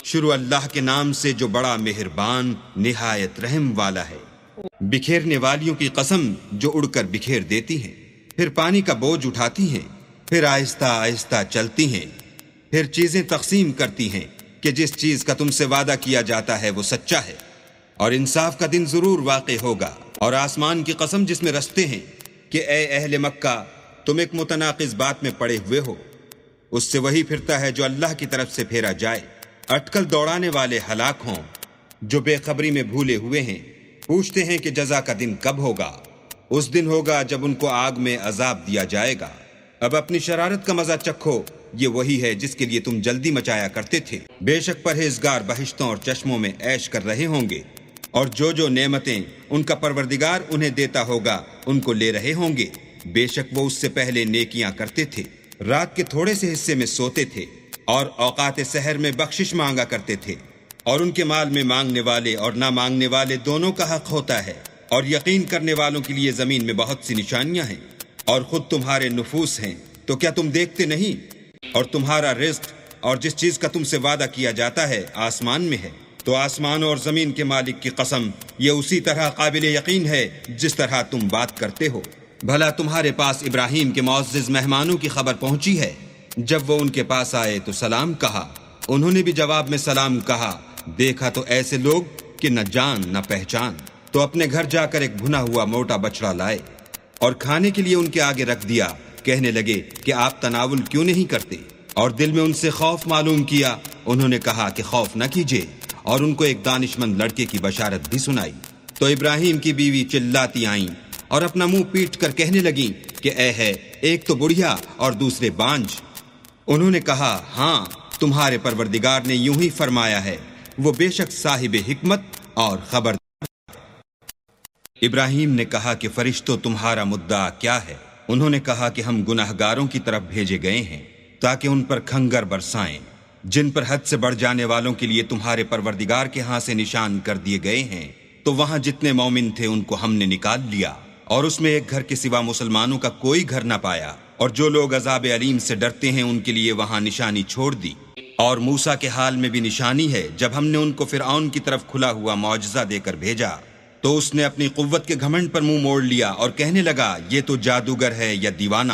شروع اللہ کے نام سے جو بڑا مہربان نہایت رحم والا ہے۔ بکھیرنے والیوں کی قسم جو اڑ کر بکھیر دیتی ہیں، پھر پانی کا بوجھ اٹھاتی ہیں، پھر آہستہ آہستہ چلتی ہیں، پھر چیزیں تقسیم کرتی ہیں کہ جس چیز کا تم سے وعدہ کیا جاتا ہے وہ سچا ہے، اور انصاف کا دن ضرور واقع ہوگا۔ اور آسمان کی قسم جس میں رستے ہیں کہ اے اہل مکہ تم ایک متناقض بات میں پڑے ہوئے ہو، اس سے وہی پھرتا ہے جو اللہ کی طرف سے پھیرا جائے۔ اٹکل دوڑانے والے ہلاک ہوں جو بے خبری میں بھولے ہوئے ہیں، پوچھتے ہیں کہ جزا کا دن کب ہوگا۔ اس دن ہوگا جب ان کو آگ میں عذاب دیا جائے گا۔ اب اپنی شرارت کا مزہ چکھو، یہ وہی ہے جس کے لیے تم جلدی مچایا کرتے تھے۔ بے شک پرہیزگار بہشتوں اور چشموں میں عیش کر رہے ہوں گے، اور جو نعمتیں ان کا پروردگار انہیں دیتا ہوگا ان کو لے رہے ہوں گے۔ بے شک وہ اس سے پہلے نیکیاں کرتے تھے، رات کے تھوڑے سے حصے میں سوتے تھے، اور اوقات سحر میں بخشش مانگا کرتے تھے، اور ان کے مال میں مانگنے والے اور نہ مانگنے والے دونوں کا حق ہوتا ہے۔ اور یقین کرنے والوں کے لیے زمین میں بہت سی نشانیاں ہیں، اور خود تمہارے نفوس ہیں، تو کیا تم دیکھتے نہیں؟ اور تمہارا رزق اور جس چیز کا تم سے وعدہ کیا جاتا ہے آسمان میں ہے۔ تو آسمانوں اور زمین کے مالک کی قسم، یہ اسی طرح قابل یقین ہے جس طرح تم بات کرتے ہو۔ بھلا تمہارے پاس ابراہیم کے معزز مہمانوں کی خبر پہنچی ہے؟ جب وہ ان کے پاس آئے تو سلام کہا، انہوں نے بھی جواب میں سلام کہا۔ دیکھا تو ایسے لوگ کہ نہ جان نہ پہچان، تو اپنے گھر جا کر ایک بھنا ہوا موٹا بچڑا لائے اور کھانے کے لیے ان کے آگے رکھ دیا۔ کہنے لگے کہ آپ تناول کیوں نہیں کرتے؟ اور دل میں ان سے خوف معلوم کیا۔ انہوں نے کہا کہ خوف نہ کیجیے، اور ان کو ایک دانش مند لڑکے کی بشارت بھی سنائی۔ تو ابراہیم کی بیوی چلاتی آئیں اور اپنا منہ پیٹ کر کہنے لگیں کہ اے ہے، ایک تو بڑھیا اور دوسرے بانج۔ انہوں نے کہا ہاں، تمہارے پروردگار نے یوں ہی فرمایا ہے، وہ بے شک صاحب حکمت اور خبر۔ ابراہیم نے کہا کہ فرشتوں تمہارا مدعا کیا ہے؟ انہوں نے کہا کہ ہم گناہگاروں کی طرف بھیجے گئے ہیں تاکہ ان پر کھنگر برسائیں، جن پر حد سے بڑھ جانے والوں کے لیے تمہارے پروردگار کے ہاں سے نشان کر دیے گئے ہیں۔ تو وہاں جتنے مومن تھے ان کو ہم نے نکال لیا، اور اس میں ایک گھر کے سوا مسلمانوں کا کوئی گھر نہ پایا، اور جو لوگ عذاب علیم سے ڈرتے ہیں ان کے لیے وہاں نشانی چھوڑ دی۔ اور موسیٰ کے حال میں بھی نشانی ہے، جب ہم نے ان کو فرعون کی طرف کھلا ہوا معجزہ دے کر بھیجا تو اس نے اپنی قوت کے گھمنڈ پر منہ موڑ لیا اور کہنے لگا یہ تو جادوگر ہے یا دیوانہ۔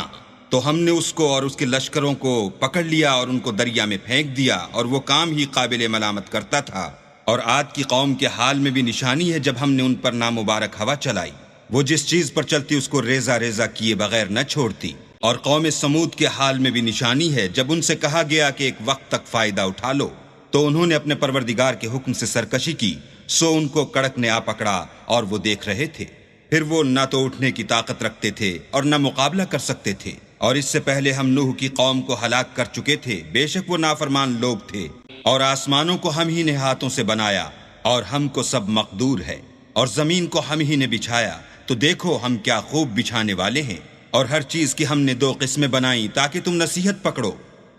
تو ہم نے اس کو اور اس کے لشکروں کو پکڑ لیا اور ان کو دریا میں پھینک دیا، اور وہ کام ہی قابل ملامت کرتا تھا۔ اور عاد کی قوم کے حال میں بھی نشانی ہے، جب ہم نے ان پر نامبارک ہوا چلائی، وہ جس چیز پر چلتی اس کو ریزہ ریزہ کیے بغیر نہ چھوڑتی۔ اور قوم سمود کے حال میں بھی نشانی ہے، جب ان سے کہا گیا کہ ایک وقت تک فائدہ اٹھا لو تو انہوں نے اپنے پروردگار کے حکم سے سرکشی کی، سو ان کو کڑک نے آ پکڑا اور وہ دیکھ رہے تھے۔ پھر وہ نہ تو اٹھنے کی طاقت رکھتے تھے اور نہ مقابلہ کر سکتے تھے۔ اور اس سے پہلے ہم نوح کی قوم کو ہلاک کر چکے تھے، بے شک وہ نافرمان لوگ تھے۔ اور آسمانوں کو ہم ہی نے ہاتھوں سے بنایا، اور ہم کو سب مقدور ہے، اور زمین کو ہم ہی نے بچھایا، تو دیکھو ہم کیا خوب بچھانے والے ہیں۔ اور ہر چیز کی ہم نے دو قسمیں بنائیں تاکہ تم نصیحت پکڑو۔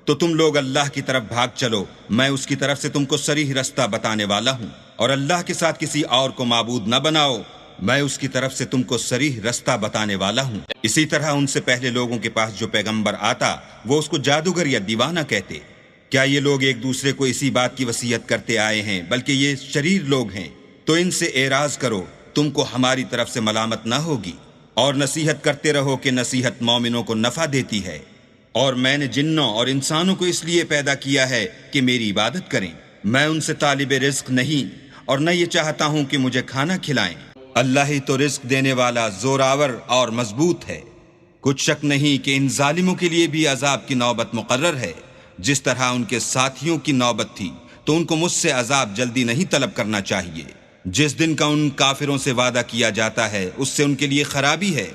تو تم لوگ اللہ کی طرف بھاگ چلو، میں اس کی طرف سے تم کو صریح رستہ بتانے والا ہوں۔ اور اللہ کے ساتھ کسی اور کو معبود نہ بناؤ، میں اس کی طرف سے تم کو صریح رستہ بتانے والا ہوں۔ اسی طرح ان سے پہلے لوگوں کے پاس جو پیغمبر آتا وہ اس کو جادوگر یا دیوانہ کہتے۔ کیا یہ لوگ ایک دوسرے کو اسی بات کی وصیت کرتے آئے ہیں؟ بلکہ یہ شریر لوگ ہیں۔ تو ان سے اعراض کرو، تم کو ہماری طرف سے ملامت نہ ہوگی، اور نصیحت کرتے رہو کہ نصیحت مومنوں کو نفع دیتی ہے۔ اور میں نے جنوں اور انسانوں کو اس لیے پیدا کیا ہے کہ میری عبادت کریں، میں ان سے طالب رزق نہیں، اور نہ یہ چاہتا ہوں کہ مجھے کھانا کھلائیں۔ اللہ ہی تو رزق دینے والا زوراور اور مضبوط ہے۔ کچھ شک نہیں کہ ان ظالموں کے لیے بھی عذاب کی نوبت مقرر ہے، جس طرح ان کے ساتھیوں کی نوبت تھی، تو ان کو مجھ سے عذاب جلدی نہیں طلب کرنا چاہیے۔ جس دن کا ان کافروں سے وعدہ کیا جاتا ہے اس سے ان کے لیے خرابی ہے۔